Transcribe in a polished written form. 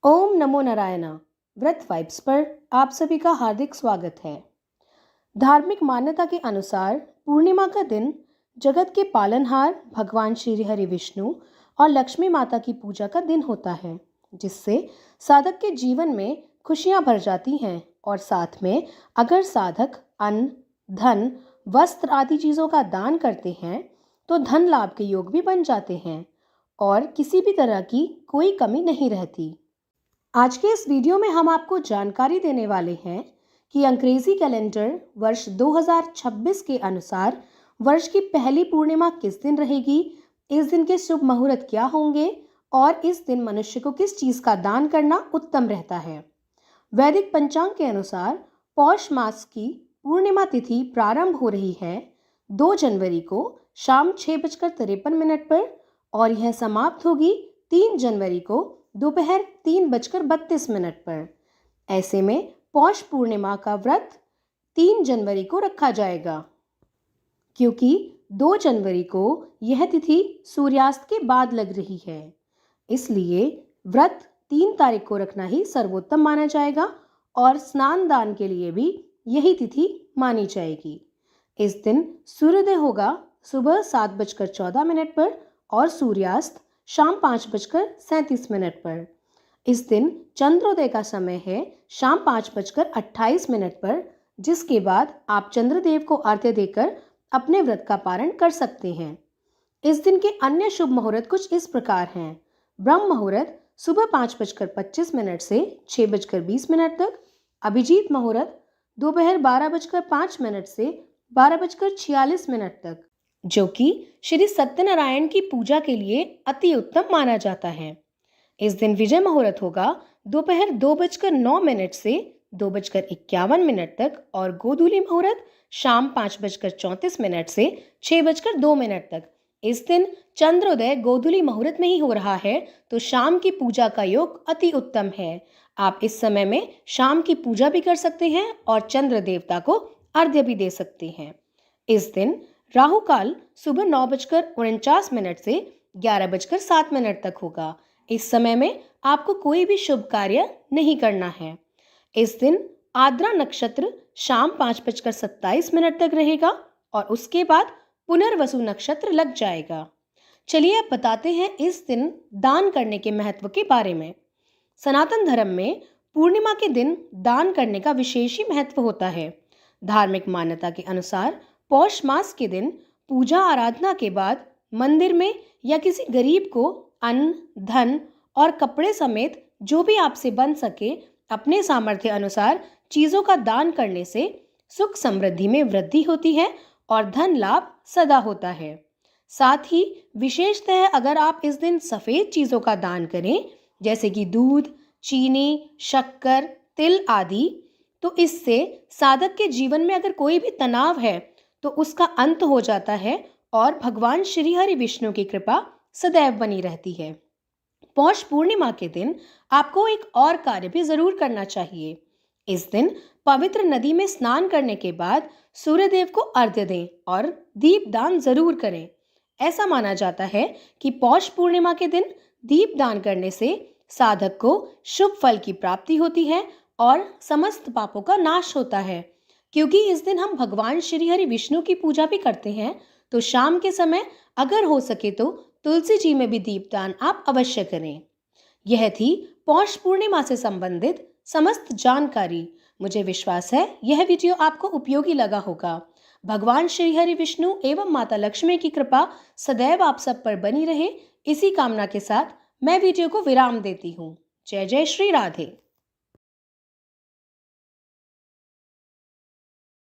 ओम नमो नारायणा। व्रत वाइब्स पर आप सभी का हार्दिक स्वागत है। धार्मिक मान्यता के अनुसार पूर्णिमा का दिन जगत के पालनहार भगवान श्री हरि विष्णु और लक्ष्मी माता की पूजा का दिन होता है, जिससे साधक के जीवन में खुशियां भर जाती हैं। और साथ में अगर साधक अन्न, धन, वस्त्र आदि चीज़ों का दान करते हैं तो धन लाभ के योग भी बन जाते हैं और किसी भी तरह की कोई कमी नहीं रहती। आज के इस वीडियो में हम आपको जानकारी देने वाले हैं कि अंग्रेजी कैलेंडर वर्ष 2026 के अनुसार वर्ष की पहली पूर्णिमा किस दिन रहेगी, इस दिन के शुभ मुहूर्त क्या होंगे और इस दिन मनुष्य को किस चीज़ का दान करना उत्तम रहता है। वैदिक पंचांग के अनुसार पौष मास की पूर्णिमा तिथि प्रारंभ हो रही है 2 जनवरी को शाम 6:53 पर और यह समाप्त होगी 3 जनवरी को दोपहर 3:32 पर। ऐसे में पौष पूर्णिमा का व्रत 3 जनवरी को रखा जाएगा, क्योंकि 2 जनवरी को यह तिथि सूर्यास्त के बाद लग रही है। इसलिए व्रत 3 तारीख को रखना ही सर्वोत्तम माना जाएगा और स्नान दान के लिए भी यही तिथि मानी जाएगी। इस दिन सूर्योदय होगा सुबह 7:14 पर और सूर्यास्त शाम 5:37 पर। इस दिन चंद्रोदय का समय है शाम 5:28 पर, जिसके बाद आप चंद्रदेव को अर्घ्य देकर अपने व्रत का पारण कर सकते हैं। इस दिन के अन्य शुभ मुहूर्त कुछ इस प्रकार हैं। ब्रह्म मुहूर्त सुबह 5:25 से 6:20 तक। अभिजीत मुहूर्त दोपहर 12:05 से 12:46 तक, जो कि श्री सत्यनारायण की पूजा के लिए अति उत्तम माना जाता है। इस दिन विजय मुहूर्त होगा दोपहर 2:09 से 2:51 तक और गोधूली मुहूर्त शाम 5:34 से 6:02 तक। इस दिन चंद्रोदय गोधूली मुहूर्त में ही हो रहा है, तो शाम की पूजा का योग अति उत्तम है। आप इस समय में शाम की पूजा भी कर सकते हैं और चंद्र देवता को अर्घ्य भी दे सकते हैं। इस दिन राहु काल सुबह 9:49 से 11:07 तक होगा। इस समय में आपको कोई भी शुभ कार्य नहीं करना है। इस दिन आद्रा नक्षत्र शाम 5:27 तक रहेगा और उसके बाद पुनर्वसु नक्षत्र लग जाएगा। चलिए अब बताते हैं इस दिन दान करने के महत्व के बारे में। सनातन धर्म में पूर्णिमा के दिन दान करने का विशेष ही महत्व होता है। धार्मिक मान्यता के अनुसार पौष मास के दिन पूजा आराधना के बाद मंदिर में या किसी गरीब को अन्न, धन और कपड़े समेत जो भी आपसे बन सके अपने सामर्थ्य अनुसार चीज़ों का दान करने से सुख समृद्धि में वृद्धि होती है और धन लाभ सदा होता है। साथ ही विशेषतः अगर आप इस दिन सफ़ेद चीज़ों का दान करें, जैसे कि दूध, चीनी, शक्कर, तिल आदि, तो इससे साधक के जीवन में अगर कोई भी तनाव है तो उसका अंत हो जाता है और भगवान श्री हरि विष्णु की कृपा सदैव बनी रहती है। पौष पूर्णिमा के दिन आपको एक और कार्य भी जरूर करना चाहिए। इस दिन पवित्र नदी में स्नान करने के बाद सूर्यदेव को अर्घ्य दें और दीप दान जरूर करें। ऐसा माना जाता है कि पौष पूर्णिमा के दिन दीप दान करने से साधक को शुभ फल की प्राप्ति होती है और समस्त पापों का नाश होता है। क्योंकि इस दिन हम भगवान श्री हरि विष्णु की पूजा भी करते हैं, तो शाम के समय अगर हो सके तो तुलसी जी में भी दीपदान आप अवश्य करें। यह थी पौष पूर्णिमा से संबंधित समस्त जानकारी। मुझे विश्वास है यह वीडियो आपको उपयोगी लगा होगा। भगवान श्री हरि विष्णु एवं माता लक्ष्मी की कृपा सदैव आप सब पर बनी रहे, इसी कामना के साथ मैं वीडियो को विराम देती हूँ। जय जय श्री राधे।